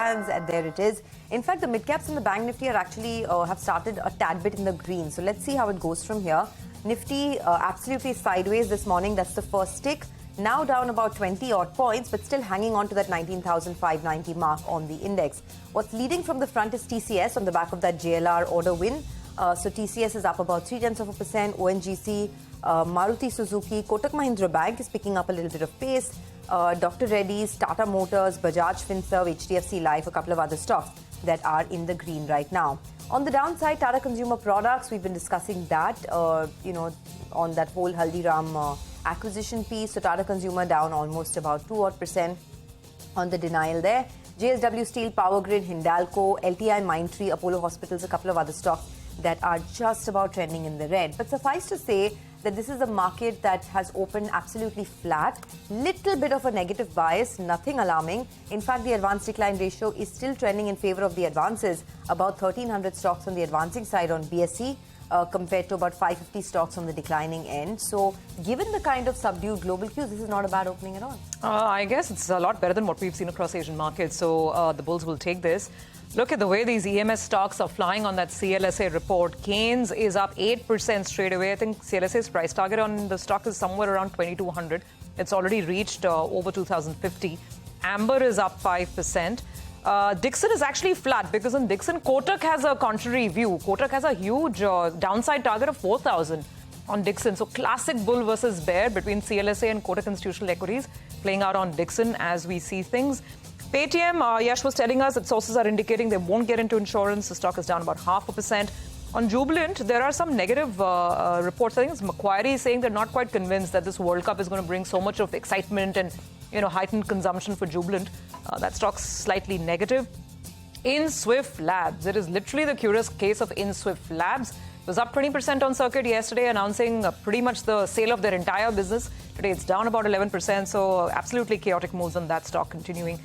stands, and there it is. In fact, the mid-caps and the bank Nifty are actually have started a tad bit in the green. So let's see how it goes from here. Nifty absolutely sideways this morning. That's the first tick. Now down about 20 odd points, but still hanging on to that 19,590 mark on the index. What's leading from the front is TCS on the back of that JLR order win. So TCS is up about 0.3%. ONGC, Maruti, Suzuki, Kotak Mahindra Bank is picking up a little bit of pace. Dr. Reddy's, Tata Motors, Bajaj Finserv, HDFC Life, a couple of other stocks that are in the green right now. On the downside, Tata Consumer Products, we've been discussing that, on that whole Haldiram acquisition piece. So Tata Consumer down almost about 2% on the denial there. JSW Steel, Power Grid, Hindalco, LTI, Mindtree, Apollo Hospitals, a couple of other stocks that are just about trending in the red. But suffice to say that this is a market that has opened absolutely flat. Little bit of a negative bias, nothing alarming. In fact, the advance decline ratio is still trending in favor of the advances. About 1,300 stocks on the advancing side on BSE. Compared to about 550 stocks on the declining end. So, given the kind of subdued global cues, this is not a bad opening at all. I guess it's a lot better than what we've seen across Asian markets. So, the bulls will take this. Look at the way these EMS stocks are flying on that CLSA report. Keynes is up 8% straight away. I think CLSA's price target on the stock is somewhere around 2,200. It's already reached over 2,050. Amber is up 5%. Dixon is actually flat because in Dixon, Kotak has a contrary view. Kotak has a huge downside target of 4,000 on Dixon. So classic bull versus bear between CLSA and Kotak Institutional Equities playing out on Dixon as we see things. Paytm, Yash was telling us that sources are indicating they won't get into insurance. The stock is down about 0.5%. On Jubilant, there are some negative reports. I think it's Macquarie saying they're not quite convinced that this World Cup is going to bring so much of excitement and heightened consumption for Jubilant. That stock's slightly negative. InSwift Labs. It is literally the curious case of InSwift Labs. It was up 20% on circuit yesterday, announcing pretty much the sale of their entire business. Today it's down about 11%, so absolutely chaotic moves on that stock continuing.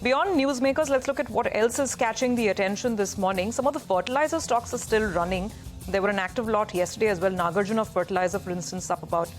Beyond newsmakers, let's look at what else is catching the attention this morning. Some of the fertilizer stocks are still running. There were an active lot yesterday as well. Nagarjuna Fertilizer, for instance, up about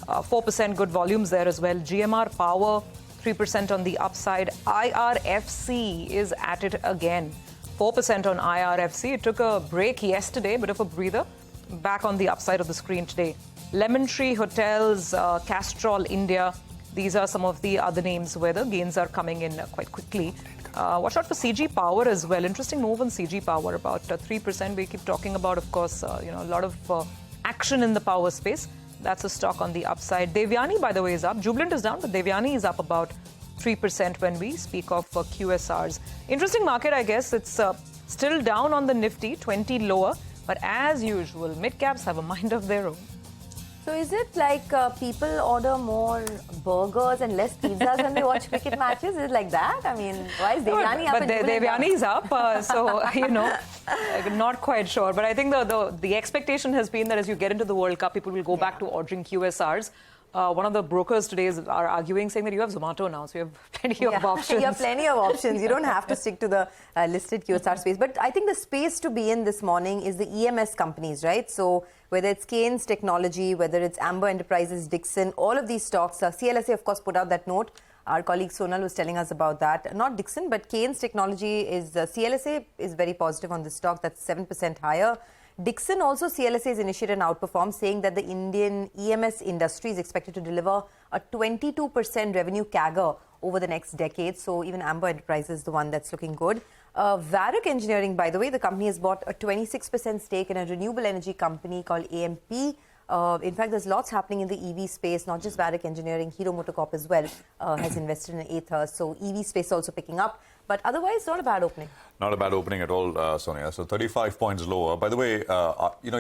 4%. Good volumes there as well. GMR Power, 3% on the upside. IRFC is at it again. 4% on IRFC. It took a break yesterday, bit of a breather. Back on the upside of the screen today. Lemon Tree Hotels, Castrol India. These are some of the other names where the gains are coming in quite quickly. Watch out for CG Power as well. Interesting move on CG Power, about 3%. We keep talking about, of course, a lot of action in the power space. That's a stock on the upside. Devyani, by the way, is up. Jubilant is down, but Devyani is up about 3% when we speak of QSRs. Interesting market, I guess. It's still down on the Nifty, 20 lower. But as usual, mid-caps have a mind of their own. So is it like people order more burgers and less pizzas when they watch cricket matches? Is it like that? I mean, why is Devyani up? But Devyani is up, so, not quite sure. But I think the expectation has been that as you get into the World Cup, people will go back to ordering QSRs. One of the brokers today are arguing, saying that you have Zomato now, so you have plenty of options. You have plenty of options. You don't have to stick to the listed QSR space. But I think the space to be in this morning is the EMS companies, right? So whether it's Keynes Technology, whether it's Amber Enterprises, Dixon, all of these stocks. CLSA, of course, put out that note. Our colleague Sonal was telling us about that. Not Dixon, but Keynes Technology is, CLSA is very positive on this stock. That's 7% higher. Dixon also, CLSA has initiated an outperform, saying that the Indian EMS industry is expected to deliver a 22% revenue CAGR over the next decade. So even Amber Enterprises is the one that's looking good. Varroc Engineering, by the way, the company has bought a 26% stake in a renewable energy company called AMP. In fact, there's lots happening in the EV space, not just Varroc Engineering, Hero MotoCorp as well has invested in Aether. So EV space also picking up. But otherwise, not a bad opening. Not a bad opening at all, Sonia. So 35 points lower. By the way,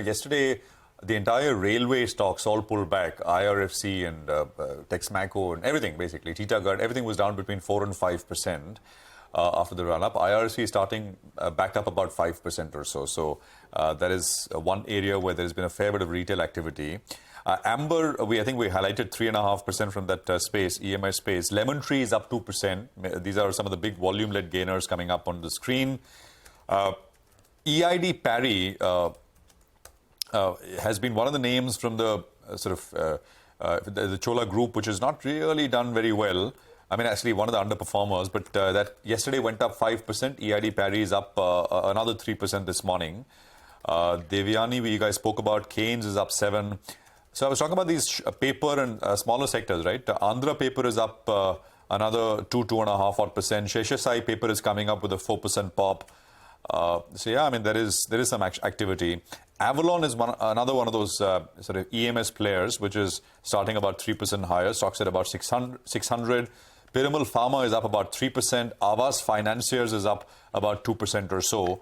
yesterday, the entire railway stocks all pulled back. IRFC and Texmaco and everything, basically. Titagarh, everything was down between 4 and 5%. After the run-up. IRC is starting back up about 5% or so. So that is one area where there's been a fair bit of retail activity. Amber, I think we highlighted 3.5% from that space, EMI space. Lemon Tree is up 2%. These are some of the big volume-led gainers coming up on the screen. EID Parry has been one of the names from the the Chola group, which has not really done very well. I mean, actually, one of the underperformers, but that yesterday went up 5%. EID Parry is up another 3% this morning. Devyani, we you guys spoke about. Keynes is up 7%. So I was talking about these paper and smaller sectors, right? Andhra paper is up another 2.5%. Sheshasai paper is coming up with a 4% pop. So yeah, I mean, there is some activity. Avalon is another one of those sort of EMS players, which is starting about 3% higher. Stocks at about 600. Piramal Pharma is up about 3%. Aavas Financiers is up about 2% or so.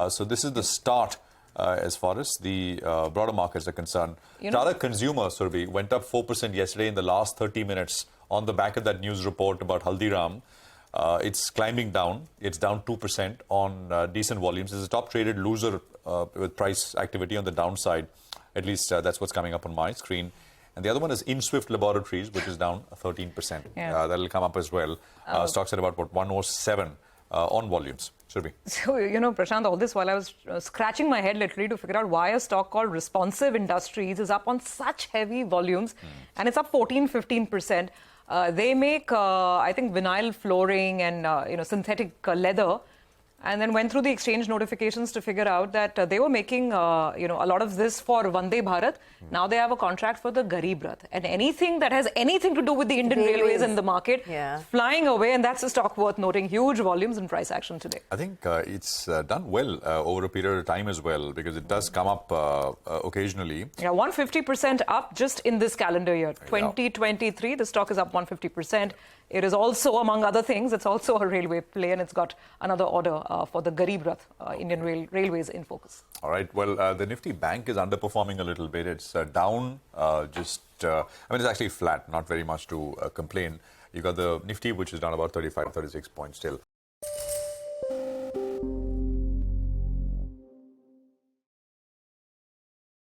So this is the start as far as the broader markets are concerned. Tata Consumer Survey went up 4% yesterday in the last 30 minutes on the back of that news report about Haldiram. It's climbing down. It's down 2% on decent volumes. It's a top traded loser with price activity on the downside. At least that's what's coming up on my screen. And the other one is InSwift Laboratories, which is down 13%. Yeah. That'll come up as well. Stocks at about 107 on volumes. Surabhi. So, Prashant, all this while I was scratching my head literally to figure out why a stock called Responsive Industries is up on such heavy volumes, and it's up 14-15%. They make, I think, vinyl flooring and, synthetic leather. And then went through the exchange notifications to figure out that they were making, a lot of this for Vande Bharat. Now they have a contract for the Garib Rath. And anything that has anything to do with the Indian Railways in the market, flying away. And that's a stock worth noting. Huge volumes and price action today. I think it's done well over a period of time as well, because it does come up occasionally. Yeah, 150% up just in this calendar year. 2023, the stock is up 150%. It is also, among other things, it's also a railway play, and it's got another order for the Garib Rath, Indian Railways in focus. All right. Well, the Nifty Bank is underperforming a little bit. It's down it's actually flat, not very much to complain. You got the Nifty, which is down about 35, 36 points still.